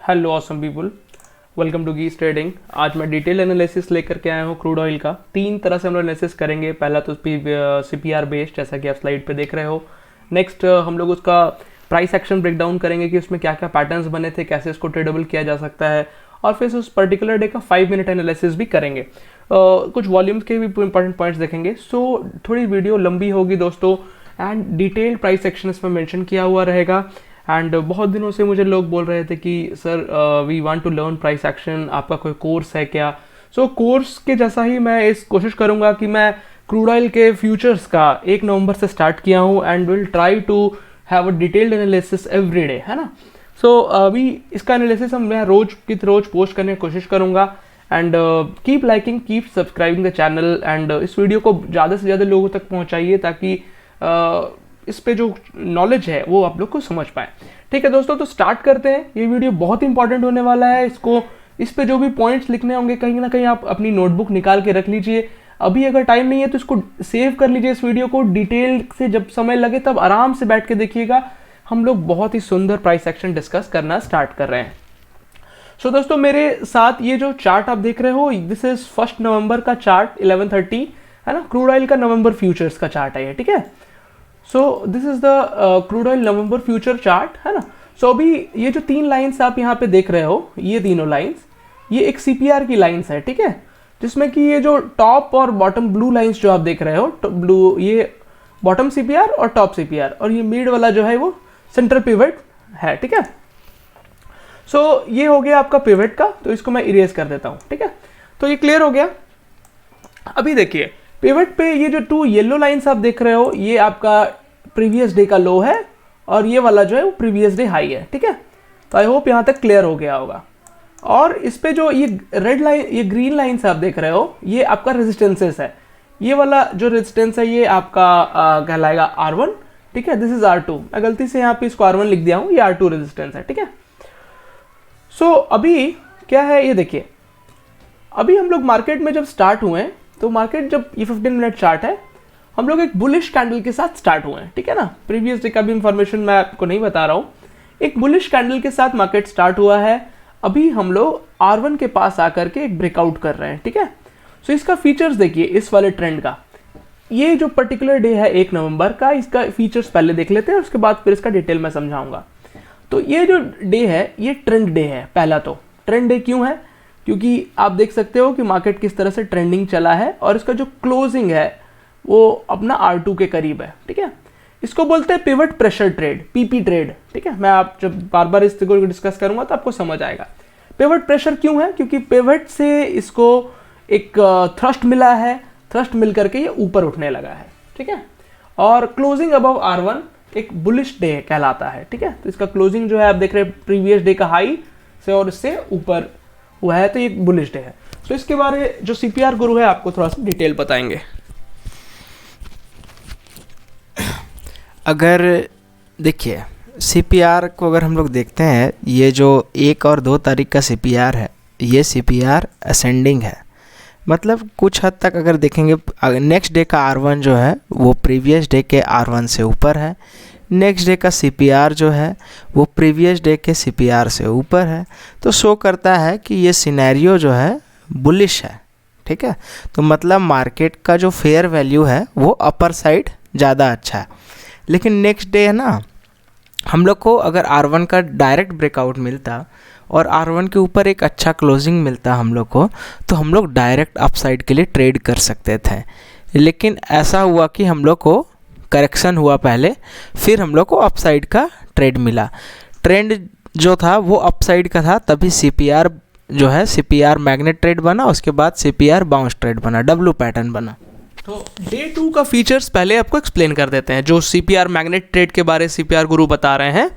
Hello awesome people, welcome to गीस trading. आज मैं डिटेल एनालिसिस लेकर के आया हूँ क्रूड ऑयल का। तीन तरह से हम लोग एनालिसिस करेंगे। पहला तो CPR बेस्ड, जैसा कि आप स्लाइड पे देख रहे हो। नेक्स्ट हम लोग उसका प्राइस एक्शन ब्रेक डाउन करेंगे कि उसमें क्या क्या पैटर्न्स बने थे, कैसे इसको ट्रेडेबल किया जा सकता है, और फिर उस पर्टिकुलर डे का 5 मिनट एनालिसिस भी करेंगे। कुछ वॉल्यूम्स के भी इंपॉर्टेंट पॉइंट्स देखेंगे। सो थोड़ी वीडियो लंबी होगी दोस्तों, एंड डिटेल्ड प्राइस एक्शन इसमें मेंशन किया हुआ रहेगा। एंड बहुत दिनों से मुझे लोग बोल रहे थे कि sir we want to learn price action, आपका कोई कोर्स है क्या? सो कोर्स के जैसा ही मैं इस कोशिश करूंगा कि मैं क्रूड ऑयल के फ्यूचर्स का 1 नवंबर से स्टार्ट किया हूं and will try to have a detailed analysis every day, है ना। सो अभी इसका एनालिसिस मैं रोज पोस्ट करने की कोशिश करूंगा। And keep liking, keep subscribing the channel, and इस वीडियो को ज़्यादा से ज़्यादा लोगों तक पहुँचाइए ताकि इस पे जो नॉलेज है वो आप लोग को समझ पाए। ठीक है दोस्तों, तो स्टार्ट करते हैं। ये वीडियो बहुत इंपॉर्टेंट होने वाला है। इस पे जो भी पॉइंट्स लिखने होंगे कहीं ना कहीं आप अपनी नोटबुक निकाल के रख लीजिए। अभी अगर टाइम नहीं है तो इसको सेव कर लीजिए, इस वीडियो को डिटेल से जब समय लगे तब आराम से बैठ के देखिएगा। हम लोग बहुत ही सुंदर प्राइस एक्शन डिस्कस करना स्टार्ट कर रहे हैं। सो दोस्तों, मेरे साथ ये जो चार्ट आप देख रहे हो, दिस इज 1 नवंबर का चार्ट 11:30, है ना। क्रूड ऑयल का नवंबर फ्यूचर्स का चार्ट है ये, ठीक है। So this is the crude oil November future chart, है ना। सो अभी ये जो 3 लाइंस आप यहाँ पे देख रहे हो, ये तीनों लाइंस, ये एक CPR की लाइंस है, ठीक है। जिसमें कि ये जो टॉप और बॉटम ब्लू लाइंस जो आप देख रहे हो, ब्लू ये बॉटम CPR और टॉप CPR, और ये मिड वाला जो है वो सेंटर पिवट है, ठीक है। सो ये हो गया आपका पिवट का, तो इसको मैं इरेज कर देता हूँ, ठीक है। तो ये क्लियर हो गया। अभी देखिए पिवट पे ये जो 2 येलो लाइंस आप देख रहे हो, ये आपका प्रीवियस डे का लो है और ये वाला जो है वो प्रीवियस डे हाई है, ठीक है। तो आई होप यहाँ तक क्लियर हो गया होगा। और इस पे जो ये रेड लाइन, ये ग्रीन लाइंस आप देख रहे हो, ये आपका रेजिस्टेंसेस है। ये वाला जो रेजिस्टेंस है ये आपका कहलाएगा R1, ठीक है। This is R2। मैं गलती से यहाँ पे इसको R1 लिख दिया हूँ, ये R2 रेजिस्टेंस है, ठीक है। सो अभी क्या है ये देखिए, अभी हम लोग मार्केट में जब स्टार्ट हुए हैं, तो मार्केट जब ये 15 मिनट चार्ट है, हम लोग एक बुलिश कैंडल के साथ स्टार्ट हुए हैं, ठीक है ना। प्रीवियस डे का भी इंफॉर्मेशन मैं आपको नहीं बता रहा हूँ। एक बुलिश कैंडल के साथ मार्केट स्टार्ट हुआ है। अभी हम लोग R1 के पास आकर के एक ब्रेकआउट कर रहे हैं, ठीक है। सो इसका फीचर्स देखिए, इस वाले ट्रेंड का, ये जो पर्टिकुलर डे है 1 नवंबर का, इसका फीचर्स पहले देख लेते हैं, उसके बाद फिर इसका डिटेल में समझाऊंगा। तो ये जो डे है ये ट्रेंड डे है। पहला तो ट्रेंड डे क्यों है, क्योंकि आप देख सकते हो कि मार्केट किस तरह से ट्रेंडिंग चला है और इसका जो क्लोजिंग है वो अपना R2 के करीब है, ठीक है। इसको बोलते हैं pivot pressure trade, PP trade, ठीक है। मैं आप जब बार बार इस को डिस्कस करूंगा तो आपको समझ आएगा। पिवट प्रेशर क्यों है, क्योंकि पिवट से इसको एक थ्रस्ट मिला है, थ्रस्ट मिल करके ये ऊपर उठने लगा है, ठीक है। और क्लोजिंग अबव R1 एक बुलिश डे कहलाता है, ठीक है। तो इसका क्लोजिंग जो है आप देख रहे हैं प्रीवियस डे का हाई से और इससे ऊपर हुआ है, तो ये बुलिश डे है। तो इसके बारे जो CPR गुरु है आपको थोड़ा सा डिटेल बताएंगे। अगर देखिए CPR को अगर हम लोग देखते हैं, ये जो 1 और 2 तारीख का CPR है, ये CPR असेंडिंग है। मतलब कुछ हद तक अगर देखेंगे, नेक्स्ट डे का R1 जो है वो प्रीवियस डे के R1 से ऊपर है। नेक्स्ट डे का CPR जो है वो प्रीवियस डे के CPR से ऊपर है। तो शो करता है कि ये सिनेरियो जो है बुलिश है, ठीक है। तो मतलब मार्केट का जो फेयर वैल्यू है वो अपर साइड ज़्यादा अच्छा है। लेकिन नेक्स्ट डे है ना, हम लोग को अगर R1 का डायरेक्ट ब्रेकआउट मिलता और R1 के ऊपर एक अच्छा क्लोजिंग मिलता हम लोग को, तो हम लोग डायरेक्ट अपसाइड के लिए ट्रेड कर सकते थे। लेकिन ऐसा हुआ कि हम लोग को करेक्शन हुआ पहले, फिर हम लोग को अपसाइड का ट्रेड मिला। ट्रेंड जो था वो अपसाइड का था, तभी CPR जो है CPR मैग्नेट ट्रेड बना, उसके बाद CPR बाउंस ट्रेड बना, W पैटर्न बना। तो डे 2 का फीचर्स पहले आपको एक्सप्लेन कर देते हैं, जो CPR मैग्नेट ट्रेड के बारे CPR गुरु बता रहे हैं।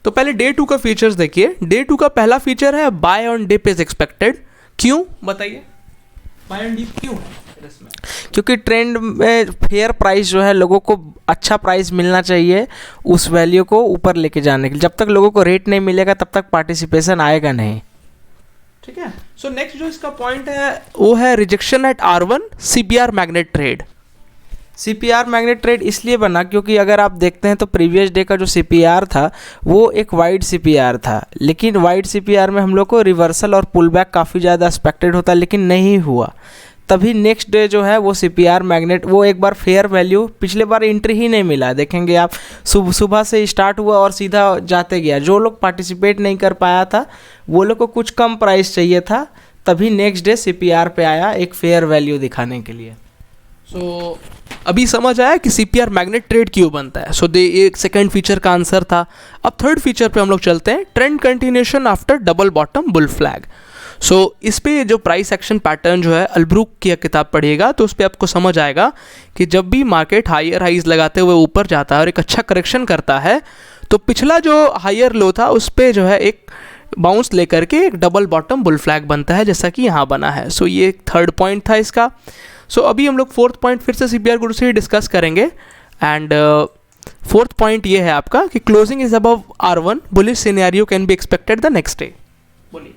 तो पहले डे 2 का फीचर्स देखिए। डे 2 का पहला फीचर है buy on dip is expected. क्यों बताइए, बाय ऑन डिप क्यों है इसमें? क्योंकि ट्रेंड में फेयर प्राइस जो है, लोगों को अच्छा प्राइस मिलना चाहिए उस वैल्यू को ऊपर लेके जाने के लिए। जब तक लोगों को रेट नहीं मिलेगा तब तक पार्टिसिपेशन आएगा नहीं, ठीक है। सो नेक्स्ट जो इसका पॉइंट है वो है rejection at R1 CPR magnet trade. CPR magnet trade इसलिए बना क्योंकि अगर आप देखते हैं तो प्रीवियस डे का जो सीपीआर था वो एक वाइड सीपीआर था, लेकिन वाइड सीपीआर में हम लोग को रिवर्सल और पुल बैक काफ़ी ज़्यादा एक्सपेक्टेड होता, लेकिन नहीं हुआ। तभी नेक्स्ट डे जो है वो सीपीआर मैग्नेट वो एक बार फेयर वैल्यू, पिछले बार एंट्री ही नहीं मिला, देखेंगे आप सुबह से स्टार्ट हुआ और सीधा जाते गया। जो लोग पार्टिसिपेट नहीं कर पाया था वो लोग को कुछ कम प्राइस चाहिए था, तभी नेक्स्ट डे सीपीआर पे आया एक फेयर वैल्यू दिखाने के लिए। सो अभी समझ आया कि सीपीआर मैग्नेट ट्रेड क्यों बनता है। सो दे एक सेकंड फीचर का आंसर था। अब थर्ड फीचर पे हम लोग चलते हैं, trend continuation after double bottom bull flag. So इस पे जो प्राइस एक्शन पैटर्न जो है अल्ब्रुक की किताब पढ़िएगा तो उस पर आपको समझ आएगा कि जब भी मार्केट हायर हाइज लगाते हुए ऊपर जाता है और एक अच्छा करेक्शन करता है तो पिछला जो हायर लो था उस पर जो है एक बाउंस लेकर के एक डबल बॉटम बुल फ्लैग बनता है, जैसा कि यहाँ बना है। सो ये थर्ड पॉइंट था इसका। सो अभी हम लोग फोर्थ पॉइंट फिर से सीपीआर गुरु से ही डिस्कस करेंगे। एंड फोर्थ पॉइंट ये है आपका कि closing is above R1 bullish scenario can be expected the next day. बोलिए।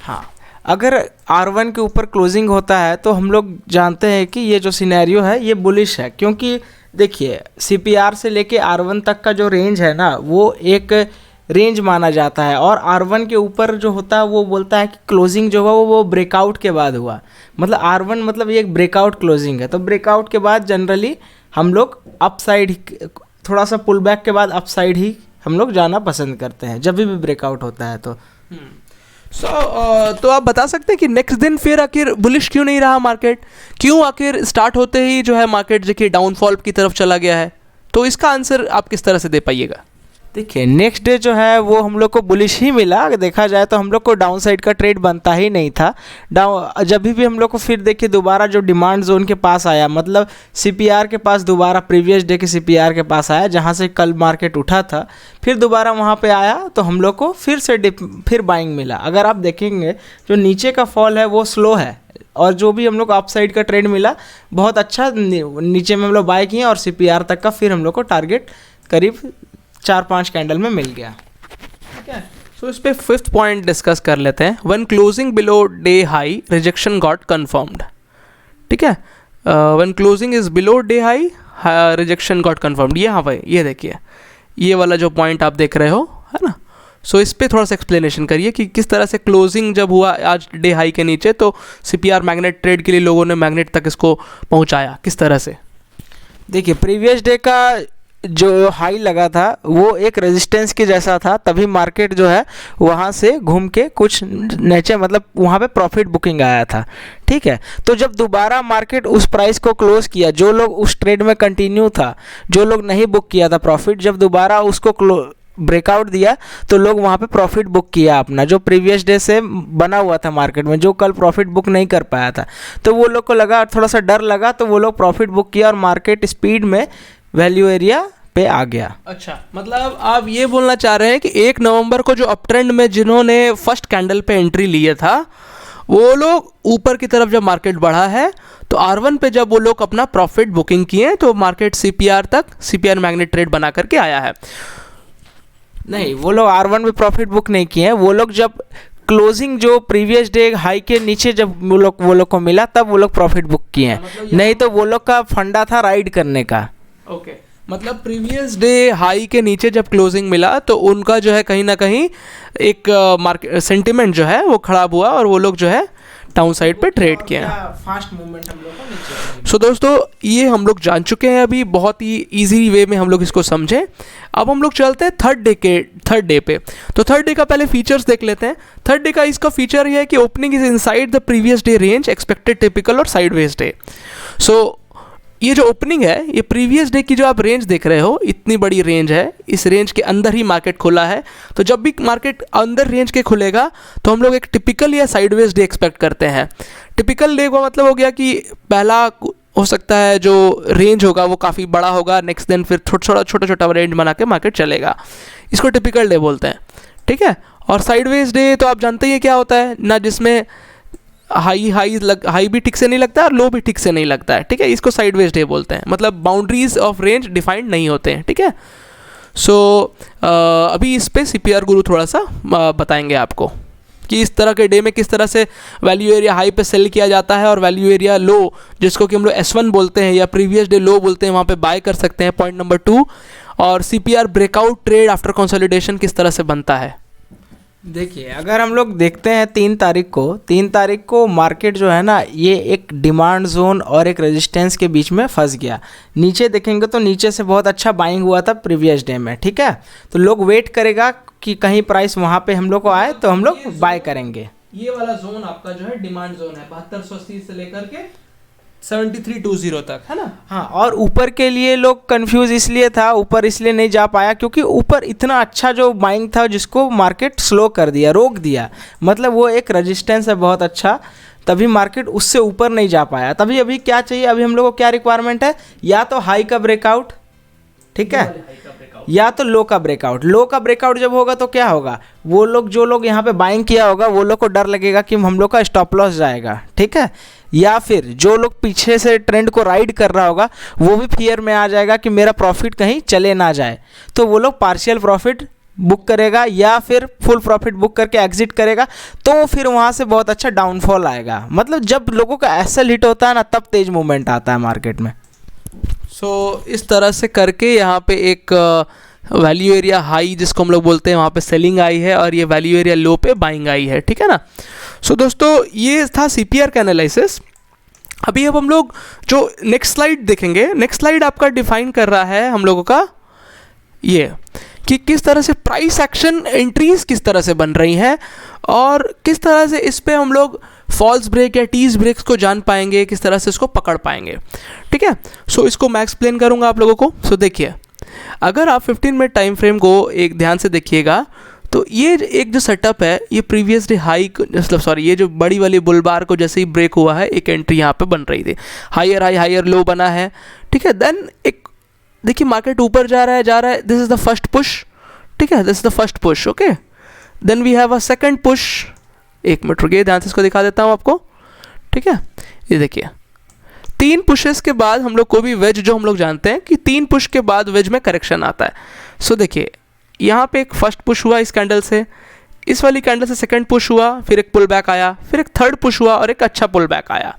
हाँ, अगर R1 के ऊपर क्लोजिंग होता है तो हम लोग जानते हैं कि ये जो सिनेरियो है ये बुलिश है, क्योंकि देखिए सीपीआर से लेके R1 तक का जो रेंज है ना वो एक रेंज माना जाता है, और R1 के ऊपर जो होता है वो बोलता है कि क्लोजिंग जो हुआ वो ब्रेकआउट के बाद हुआ। मतलब R1 मतलब ये एक ब्रेकआउट क्लोजिंग है, तो ब्रेकआउट के बाद जनरली हम लोग अपसाइड, थोड़ा सा पुल बैक के बाद अपसाइड ही हम लोग जाना पसंद करते हैं जब भी ब्रेकआउट होता है। तो तो आप बता सकते हैं कि नेक्स्ट दिन फिर आखिर बुलिश क्यों नहीं रहा मार्केट, क्यों आखिर स्टार्ट होते ही जो है मार्केट देखिए डाउनफॉल की तरफ चला गया है? तो इसका आंसर आप किस तरह से दे पाइएगा? देखिए नेक्स्ट डे जो है वो हम लोग को बुलिश ही मिला। अगर देखा जाए तो हम लोग को डाउन साइड का ट्रेड बनता ही नहीं था। जब भी हम लोग को फिर देखिए दोबारा जो डिमांड जोन के पास आया, मतलब सीपीआर के पास दोबारा प्रीवियस डे के सीपीआर के पास आया जहाँ से कल मार्केट उठा था, फिर दोबारा वहाँ पे आया तो हम लोग को फिर से फिर बाइंग मिला। अगर आप देखेंगे जो नीचे का फॉल है वो स्लो है, और जो भी हम लोग अप साइड का ट्रेड मिला बहुत अच्छा नीचे में हम लोग बाय किए, और सीपीआर तक का फिर हम लोग को टारगेट करीब 4-5 कैंडल में मिल गया। ठीक है, सो इस पे फिफ्थ पॉइंट डिस्कस कर लेते हैं। When closing below day high rejection got confirmed. ठीक है, when closing is below day high rejection got confirmed. ये हाँ भाई, ये देखिए ये वाला जो पॉइंट आप देख रहे हो है ना। सो इस पे थोड़ा सा एक्सप्लेनेशन करिए कि किस तरह से क्लोजिंग जब हुआ आज डे हाई के नीचे तो सीपीआर मैग्नेट ट्रेड के लिए लोगों ने मैग्नेट तक इसको पहुंचाया किस तरह से। देखिए प्रीवियस डे का जो हाई लगा था वो एक रेजिस्टेंस के जैसा था, तभी मार्केट जो है वहाँ से घूम के कुछ नीचे, मतलब वहाँ पे प्रॉफिट बुकिंग आया था। ठीक है, तो जब दोबारा मार्केट उस प्राइस को क्लोज किया, जो लोग उस ट्रेड में कंटिन्यू था, जो लोग नहीं बुक किया था प्रॉफिट, जब दोबारा उसको ब्रेकआउट दिया तो लोग वहाँ पे प्रॉफिट बुक किया अपना, जो प्रीवियस डे से बना हुआ था मार्केट में, जो कल प्रॉफिट बुक नहीं कर पाया था। तो वो लोग को लगा, थोड़ा सा डर लगा, तो वो लोग प्रॉफिट बुक किया और मार्केट स्पीड में वैल्यू एरिया पे आ गया। अच्छा, मतलब आप ये बोलना चाह रहे हैं कि 1 नवंबर को जो अप ट्रेंड में जिन्होंने फर्स्ट कैंडल पे एंट्री लिया था वो लोग ऊपर की तरफ जब मार्केट बढ़ा है तो R1 पे जब वो लोग अपना प्रॉफिट बुकिंग किए तो मार्केट सीपीआर तक सीपीआर मैग्नेट ट्रेड बना करके आया है। नहीं, वो लोग R1 में प्रॉफिट बुक नहीं किए हैं। वो लोग जब क्लोजिंग जो प्रीवियस डे हाई के नीचे जब वो लोग को मिला तब वो लोग प्रॉफिट बुक किए हैं, नहीं तो वो लोग का फंडा था राइड करने का। ओके, मतलब प्रीवियस डे हाई के नीचे जब क्लोजिंग मिला तो उनका जो है कहीं ना कहीं एक मार्केट सेंटिमेंट जो है वो खराब हुआ और वो लोग जो है डाउन साइड पे ट्रेड किया। फास्ट मूवमेंट हम लोग को नीचे। सो दोस्तों ये हम लोग जान चुके हैं, अभी बहुत ही इजी वे में हम लोग इसको समझें। अब हम लोग चलते हैं थर्ड डे पे। तो थर्ड डे का पहले फीचर्स देख लेते हैं। थर्ड डे का इसका फीचर ये है कि opening is inside the previous day range, expected, typical और साइडवेज डे। सो ये जो ओपनिंग है ये प्रीवियस डे की जो आप रेंज देख रहे हो, इतनी बड़ी रेंज है, इस रेंज के अंदर ही मार्केट खुला है। तो जब भी मार्केट अंदर रेंज के खुलेगा तो हम लोग एक टिपिकल या साइडवेज डे एक्सपेक्ट करते हैं। टिपिकल डे का मतलब हो गया कि पहला हो सकता है जो रेंज होगा वो काफ़ी बड़ा होगा, नेक्स्ट दिन फिर छोटा छोटा रेंज बना के मार्केट चलेगा, इसको टिपिकल डे बोलते हैं। ठीक है, और साइडवेज डे तो आप जानते ही क्या होता है ना, जिसमें हाई भी ठीक से नहीं लगता और लो भी ठीक से नहीं लगता है। ठीक है, इसको साइडवेज डे बोलते हैं, मतलब बाउंड्रीज ऑफ रेंज डिफाइंड नहीं होते हैं। ठीक है, सो अभी इस पे सीपीआर गुरु थोड़ा सा बताएंगे आपको कि इस तरह के डे में किस तरह से वैल्यू एरिया हाई पे सेल किया जाता है और वैल्यू एरिया लो जिसको कि हम लोग S1 बोलते हैं या प्रीवियस डे लो बोलते हैं वहाँ पे बाय कर सकते हैं, पॉइंट नंबर 2। और CPR breakout trade after consolidation किस तरह से बनता है। देखिए अगर हम लोग देखते हैं 3 तारीख को मार्केट जो है ना ये एक डिमांड जोन और एक रेजिस्टेंस के बीच में फंस गया। नीचे देखेंगे तो नीचे से बहुत अच्छा बाइंग हुआ था प्रीवियस डे में, ठीक है। तो लोग वेट करेगा कि कहीं प्राइस वहाँ पे हम लोग को आए तो हम लोग बाय करेंगे। ये वाला जोन आपका जो है डिमांड जोन है 7280 से लेकर के 7320 तक, है ना। हाँ, और ऊपर के लिए लोग कंफ्यूज इसलिए था, ऊपर इसलिए नहीं जा पाया क्योंकि ऊपर इतना अच्छा जो बाइंग था जिसको मार्केट स्लो कर दिया, रोक दिया। मतलब वो एक रेजिस्टेंस है बहुत अच्छा, तभी मार्केट उससे ऊपर नहीं जा पाया। तभी अभी क्या चाहिए, अभी हम लोग को क्या रिक्वायरमेंट है, या तो हाई का ब्रेकआउट, ठीक है, या तो लो का ब्रेकआउट। लो का ब्रेकआउट जब होगा तो क्या होगा, वो लोग जो लोग यहाँ पे बाइंग किया होगा वो लोग को डर लगेगा कि हम लोग का स्टॉप लॉस जाएगा, ठीक है। या फिर जो लोग पीछे से ट्रेंड को राइड कर रहा होगा वो भी फियर में आ जाएगा कि मेरा प्रॉफिट कहीं चले ना जाए, तो वो लोग पार्शियल प्रॉफिट बुक करेगा या फिर फुल प्रॉफिट बुक करके एग्जिट करेगा। तो फिर वहाँ से बहुत अच्छा डाउनफॉल आएगा। मतलब जब लोगों का एसएल हिट होता है ना तब तेज मूवमेंट आता है मार्केट में। सो इस तरह से करके यहाँ पे एक वैल्यू एरिया हाई जिसको हम लोग बोलते हैं वहाँ पे सेलिंग आई है और ये वैल्यू एरिया लो पे बाइंग आई है, ठीक है ना। सो दोस्तों ये था CPR का एनालिसिस। अभी अब हम लोग जो नेक्स्ट स्लाइड देखेंगे, नेक्स्ट स्लाइड आपका डिफाइन कर रहा है हम लोगों का ये कि किस तरह से प्राइस एक्शन एंट्रीज किस तरह से बन रही हैं और किस तरह से इस पे हम लोग फॉल्स ब्रेक या टीज ब्रेक्स को जान पाएंगे, किस तरह से इसको पकड़ पाएंगे, ठीक है। सो इसको मैं एक्सप्लेन करूँगा आप लोगों को। सो देखिए अगर आप 15 मिनट टाइम फ्रेम को एक ध्यान से देखिएगा तो ये एक जो सेटअप है ये प्रीवियस डे हाई मतलब सॉरी ये जो बड़ी वाली बुल बार को जैसे ही ब्रेक हुआ है एक एंट्री यहाँ पे बन रही थी, हायर हाई हायर लो बना है, ठीक है। देन एक देखिए मार्केट ऊपर जा रहा है, this is the first push, ठीक है, this is the first push, okay. Then we have a second push. एक मिनट रुकिए, ध्यान से इसको दिखा देता हूँ आपको, ठीक है। ये देखिए 3 पुशेस के बाद हम लोग को भी वेज जो हम लोग जानते हैं कि 3 पुश के बाद वेज में करेक्शन आता है। सो देखिए यहाँ पे एक फर्स्ट पुश हुआ इस कैंडल से, इस वाली कैंडल से सेकंड पुश हुआ, फिर एक पुल बैक आया, फिर एक थर्ड पुश हुआ और एक अच्छा पुल बैक आया,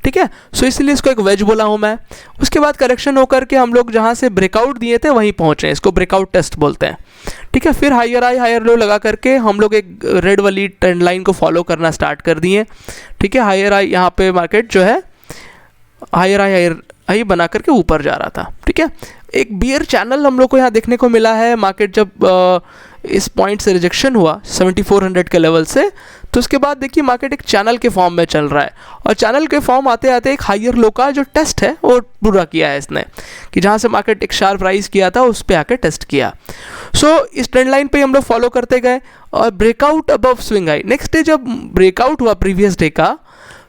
ठीक है। सो इसलिए इसको एक वेज बोला हूँ मैं। उसके बाद करेक्शन होकर के हम लोग जहाँ से ब्रेकआउट दिए थे वहीं पहुँचे, इसको ब्रेकआउट टेस्ट बोलते हैं, ठीक है। फिर हायर हाई हायर लो लगा करके हम लोग एक रेड वाली ट्रेंड लाइन को फॉलो करना स्टार्ट कर दिए, ठीक है। हायर हाई यहाँ पे मार्केट जो है हायर हाई बना करके ऊपर जा रहा था, ठीक है। एक बियर चैनल हम लोग को यहाँ देखने को मिला है। मार्केट जब इस पॉइंट से रिजेक्शन हुआ 7400 के लेवल से, तो उसके बाद देखिए मार्केट एक चैनल के फॉर्म में चल रहा है और चैनल के फॉर्म आते आते एक हायर लो का जो टेस्ट है वो पूरा किया है इसने, कि जहाँ से मार्केट एक शार्प राइज किया था उस पर आके टेस्ट किया। सो इस ट्रेंड लाइन पे हम लोग फॉलो करते गए और ब्रेकआउट अबव स्विंग आई। नेक्स्ट डे जब ब्रेकआउट हुआ प्रीवियस डे का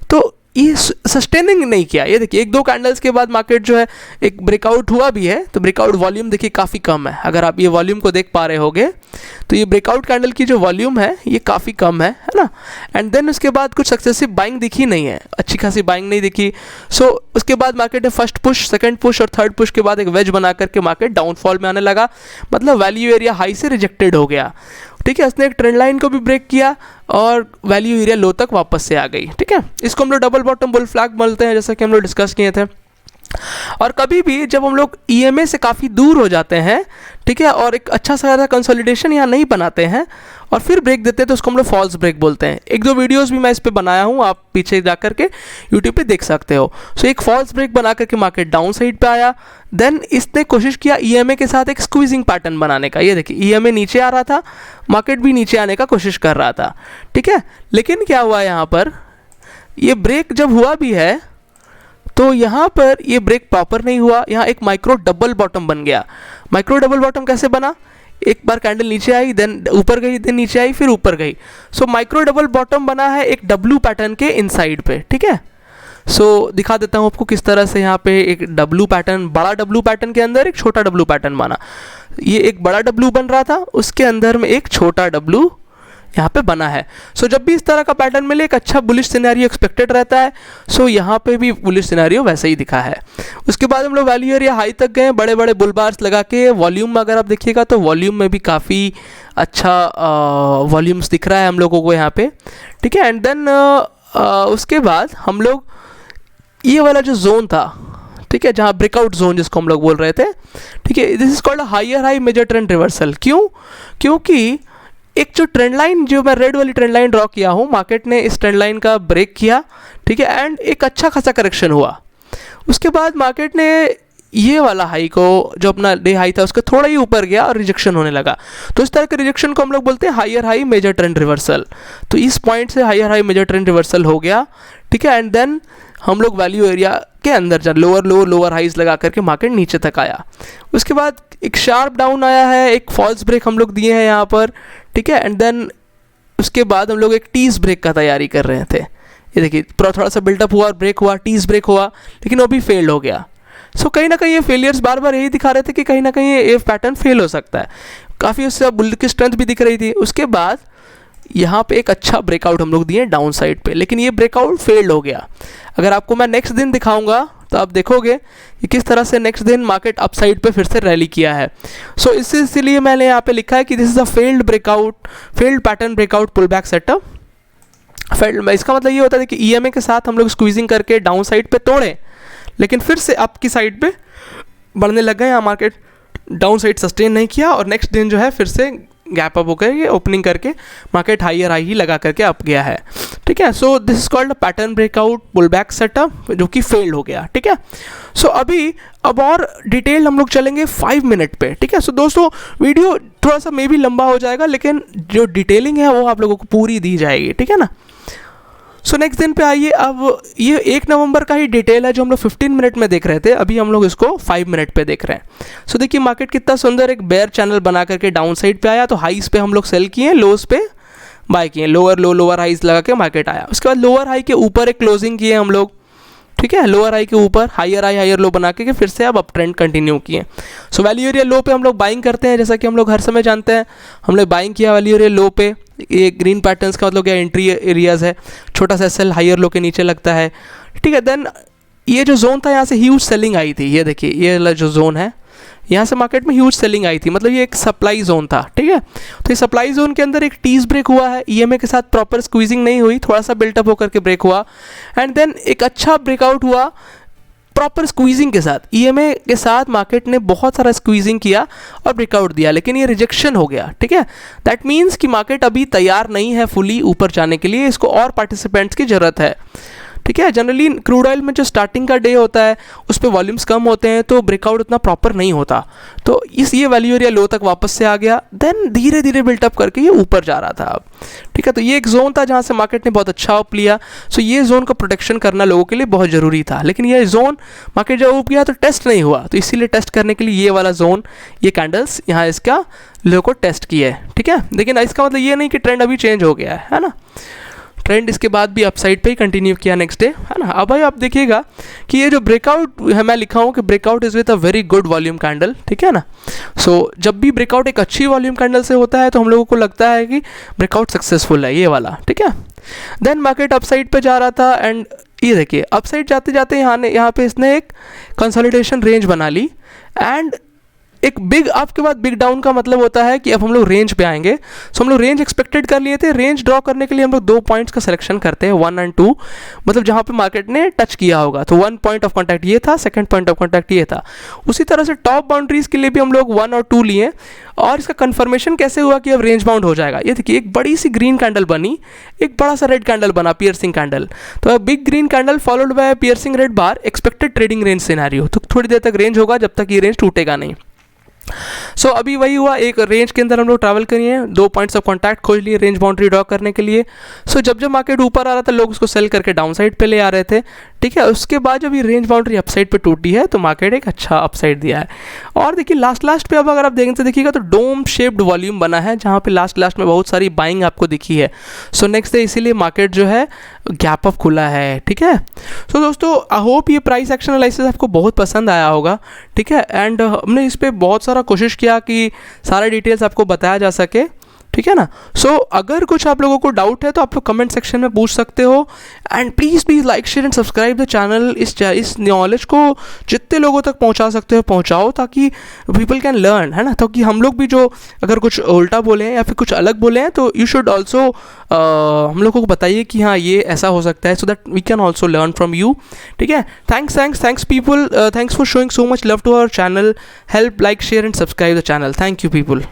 तो ये सस्टेनिंग नहीं किया। ये देखिए 1-2 कैंडल्स के बाद मार्केट जो है एक ब्रेकआउट हुआ भी है, तो ब्रेकआउट वॉल्यूम देखिए काफ़ी कम है। अगर आप ये वॉल्यूम को देख पा रहे होगे तो ये ब्रेकआउट कैंडल की जो वॉल्यूम है ये काफ़ी कम है ना। एंड देन उसके बाद कुछ सक्सेसिव बाइंग दिखी नहीं है, अच्छी खासी बाइंग नहीं दिखी। सो उसके बाद मार्केट ने फर्स्ट पुश, सेकंड पुश और थर्ड पुश के बाद एक वेज बना करके मार्केट डाउनफॉल में आने लगा, मतलब वैल्यू एरिया हाई से रिजेक्टेड हो गया, ठीक है। उसने एक ट्रेंड लाइन को भी ब्रेक किया और वैल्यू एरिया लो तक वापस से आ गई, ठीक है। इसको हम लोग डबल बॉटम बुल फ्लैग बोलते हैं, जैसा कि हम लोग डिस्कस किए थे। और कभी भी जब हम लोग EMA से काफ़ी दूर हो जाते हैं, ठीक है, और एक अच्छा सा कंसोलिडेशन यहाँ नहीं बनाते हैं और फिर ब्रेक देते हैं तो उसको हम लोग फॉल्स ब्रेक बोलते हैं। 1-2 वीडियोस भी मैं इस पे बनाया हूँ, आप पीछे जा करके यूट्यूब पे देख सकते हो। सो एक फॉल्स ब्रेक बना करके मार्केट डाउन साइड पे आया। देन इसने कोशिश किया EMA के साथ एक स्क्वीजिंग पैटर्न बनाने का। ये देखिए EMA नीचे आ रहा था, मार्केट भी नीचे आने का कोशिश कर रहा था, ठीक है। लेकिन क्या हुआ यहाँ पर, ये ब्रेक जब हुआ भी है तो यहाँ पर ये ब्रेक प्रॉपर नहीं हुआ, यहाँ एक माइक्रो डबल बॉटम बन गया। माइक्रो डबल बॉटम कैसे बना, एक बार कैंडल नीचे आई, देन ऊपर गई, देन नीचे आई, फिर ऊपर गई। सो माइक्रो डबल बॉटम बना है एक W पैटर्न के इनसाइड पे, ठीक है। सो दिखा देता हूँ आपको किस तरह से यहाँ पे एक W पैटर्न, बड़ा W पैटर्न के अंदर एक छोटा W पैटर्न बना। ये एक बड़ा W बन रहा था, उसके अंदर में एक छोटा W यहाँ पे बना है। सो जब भी इस तरह का पैटर्न मिले एक अच्छा बुलिश सिनेरियो एक्सपेक्टेड रहता है। सो यहाँ पे भी बुलिश सिनेरियो वैसे ही दिखा है। उसके बाद हम लोग वैल्यू एरिया हाई तक गए, बड़े बड़े बुल बार्स लगा के। वॉल्यूम में अगर आप देखिएगा तो वॉल्यूम में भी काफ़ी अच्छा वॉल्यूम्स दिख रहा है हम लोगों को यहाँ पे, ठीक है। एंड देन उसके बाद हम लोग ये वाला जो जोन था, ठीक है, जहाँ ब्रेकआउट जोन जिसको हम लोग बोल रहे थे, ठीक है, this is called higher high major trend reversal. क्यों? क्योंकि एक जो ट्रेंड लाइन जो मैं रेड वाली ट्रेंड लाइन ड्रॉ किया हूँ, मार्केट ने इस ट्रेंड लाइन का ब्रेक किया, ठीक है, एंड एक अच्छा खासा करेक्शन हुआ। उसके बाद मार्केट ने ये वाला हाई को जो अपना डे हाई था उसके थोड़ा ही ऊपर गया और रिजेक्शन होने लगा। तो इस तरह के रिजेक्शन को हम लोग बोलते हैं higher high major trend reversal. तो इस पॉइंट से higher high major trend reversal हो गया, ठीक है। एंड देन हम लोग वैल्यू एरिया के अंदर जा लोअर हाइज लगा करके मार्केट नीचे तक आया। उसके बाद एक शार्प डाउन आया है, एक फॉल्स ब्रेक हम लोग दिए हैं यहाँ पर, ठीक है। एंड देन उसके बाद हम लोग एक टीज ब्रेक का तैयारी कर रहे थे। ये देखिए थोड़ा सा बिल्डअप हुआ और ब्रेक हुआ, टीज ब्रेक हुआ, लेकिन वो भी फेल हो गया। सो कहीं ना कहीं ये फेलियर्स बार बार यही दिखा रहे थे कि कहीं ना कहीं ये पैटर्न फेल हो सकता है। काफ़ी उससे बुल की स्ट्रेंथ भी दिख रही थी। उसके बाद यहाँ पे एक अच्छा ब्रेकआउट हम लोग दिए डाउन साइड पे, लेकिन ये ब्रेकआउट फेल्ड हो गया। अगर आपको मैं नेक्स्ट दिन दिखाऊंगा तो आप देखोगे कि किस तरह से नेक्स्ट दिन मार्केट अपसाइड पे फिर से रैली किया है। सो इसीलिए मैंने यहाँ पे लिखा है कि this is a failed breakout, failed pattern breakout pull back setup. Failed इसका मतलब ये होता है कि EMA के साथ हम लोग स्क्वीजिंग करके डाउन साइड पे तोड़े, लेकिन फिर से अप की साइड पे बढ़ने लग गए। यहाँ मार्केट डाउन साइड सस्टेन नहीं किया और नेक्स्ट दिन जो है फिर से गैप अप होकर ये ओपनिंग करके मार्केट हायर हाई ही लगा करके अप गया है, ठीक है। So this is called pattern breakout pull back setup जो कि फेल्ड हो गया, ठीक है। सो अब और डिटेल हम लोग चलेंगे 5 मिनट पे, ठीक है। सो दोस्तों वीडियो थोड़ा सा मे भी लंबा हो जाएगा, लेकिन जो डिटेलिंग है वो आप लोगों को पूरी दी जाएगी, ठीक है ना। सो नेक्स्ट दिन पे आइए। अब ये 1 नवंबर का ही डिटेल है जो हम लोग 15 मिनट में देख रहे थे, अभी हम लोग इसको 5 मिनट पे देख रहे हैं। सो देखिए मार्केट कितना सुंदर एक बेयर चैनल बना करके डाउन साइड पे आया, तो हाईज पे हम लोग सेल किए, लोज पे बाय किए, लोअर हाईज लगा के मार्केट आया। उसके बाद लोअर हाई के ऊपर एक क्लोजिंग किए हम लोग, ठीक है, लोअर हाई के ऊपर हाई हायर लो बना के फिर से अब अप ट्रेंड कंटिन्यू किए। सो वैल्यू एरिया लो पे हम लोग बाइंग करते हैं, जैसा कि हम लोग हर समय जानते हैं। हम लोग बाइंग किया वैल्यू एरिया लो पे, ये ग्रीन पैटर्न्स का मतलब क्या एंट्री एरियाज है, छोटा सा सेल हायर लो के नीचे लगता है, ठीक है। देन ये जो जोन था यहाँ से ह्यूज सेलिंग आई थी, ये देखिए ये जो जोन है यहाँ से मार्केट में ह्यूज सेलिंग आई थी, मतलब ये एक सप्लाई जोन था, ठीक है। तो ये सप्लाई जोन के अंदर एक टीज ब्रेक हुआ है, EMA के साथ प्रॉपर स्क्वीजिंग नहीं हुई, थोड़ा सा बिल्टअप होकर के ब्रेक हुआ। एंड देन एक अच्छा ब्रेकआउट हुआ प्रॉपर स्क्वीजिंग के साथ, EMA के साथ मार्केट ने बहुत सारा स्क्वीजिंग किया और ब्रेकआउट दिया, लेकिन ये रिजेक्शन हो गया, ठीक है। दैट मीन्स कि मार्केट अभी तैयार नहीं है फुली ऊपर जाने के लिए, इसको और पार्टिसिपेंट्स की ज़रूरत है, ठीक है। जनरली क्रूड ऑयल में जो स्टार्टिंग का डे होता है उस पर वॉल्यूम्स कम होते हैं, तो ब्रेकआउट उतना प्रॉपर नहीं होता। तो ये वैल्यू एरिया लो तक वापस से आ गया, देन धीरे धीरे बिल्टअप करके ये ऊपर जा रहा था अब, ठीक है। तो ये एक जोन था जहाँ से मार्केट ने बहुत अच्छा अप लिया। सो ये जोन का प्रोटेक्शन करना लोगों के लिए बहुत ज़रूरी था, लेकिन ये जोन मार्केट जब ऊपर गया तो टेस्ट नहीं हुआ, तो इसीलिए टेस्ट करने के लिए ये वाला जोन, ये कैंडल्स यहाँ इसका लो को टेस्ट किया है, ठीक है। लेकिन इसका मतलब ये नहीं कि ट्रेंड अभी चेंज हो गया है ना। ट्रेंड इसके बाद भी अपसाइड पे ही कंटिन्यू किया नेक्स्ट डे, है ना। अब भाई आप देखिएगा कि ये जो ब्रेकआउट है, मैं लिखा हूँ कि breakout is with a very good volume candle, ठीक है ना। सो जब भी ब्रेकआउट एक अच्छी वॉल्यूम कैंडल से होता है तो हम लोगों को लगता है कि ब्रेकआउट सक्सेसफुल है, ये वाला, ठीक है। देन मार्केट अपसाइड पे जा रहा था एंड ये देखिए अपसाइड जाते जाते यहाँ पे इसने एक कंसोलिडेशन रेंज बना ली एंड एक बिग अप के बाद बिग डाउन का मतलब होता है कि अब हम लोग रेंज पे आएंगे। सो हम लोग रेंज एक्सपेक्टेड कर लिए थे। रेंज ड्रॉ करने के लिए हम लोग 2 पॉइंट्स का सिलेक्शन करते हैं, 1 और 2, मतलब जहाँ पे मार्केट ने टच किया होगा। तो 1 पॉइंट ऑफ कॉन्टैक्ट ये था, सेकंड पॉइंट ऑफ कॉन्टैक्ट ये था। उसी तरह से टॉप बाउंड्रीज के लिए भी हम लोग 1 और 2 लिए और इसका कन्फर्मेशन कैसे हुआ कि अब रेंज बाउंड हो जाएगा। ये देखिए एक बड़ी सी ग्रीन कैंडल बनी, एक बड़ा सा रेड कैंडल बना, पियर्सिंग कैंडल। तो big green candle followed by piercing red bar, expected trading range scenario. तो थोड़ी देर तक रेंज होगा जब तक ये रेंज टूटेगा नहीं। सो अभी वही हुआ, एक रेंज के अंदर हम लोग ट्रैवल करिए, 2 पॉइंट्स ऑफ कॉन्टैक्ट खोज लिए रेंज बाउंड्री ड्रॉ करने के लिए। सो जब मार्केट ऊपर आ रहा था लोग उसको सेल करके डाउन साइड पे ले आ रहे थे, ठीक है। उसके बाद जब ये रेंज बाउंड्री अपसाइड पे टूटी है तो मार्केट एक अच्छा अपसाइड दिया है। और देखिए लास्ट पे अब अगर आप देखिएगा तो डोम शेप्ड वॉल्यूम बना है जहाँ पे लास्ट में बहुत सारी बाइंग आपको दिखी है। सो नेक्स्ट डे इसीलिए मार्केट जो है गैप अप खुला है, ठीक है। सो दोस्तों आई होप ये प्राइस एक्शन एनालिसिस आपको बहुत पसंद आया होगा, ठीक है। एंड हमने इस पर बहुत सारा कोशिश किया कि सारे डिटेल्स आपको बताया जा सके, ठीक है ना। सो अगर कुछ आप लोगों को डाउट है तो आप लोग कमेंट सेक्शन में पूछ सकते हो, and please please like share and subscribe the channel. इस नॉलेज को जितने लोगों तक पहुंचा सकते हो पहुंचाओ, ताकि पीपल कैन लर्न, है ना। ताकि हम लोग भी जो अगर कुछ उल्टा बोले हैं या फिर कुछ अलग बोले हैं तो यू शुड ऑल्सो हम लोगों को बताइए कि हाँ ये ऐसा हो सकता है, so that we can also learn from you, ठीक है। Thanks people, thanks for showing so much love to our channel. Help like share and subscribe the channel. Thank you people.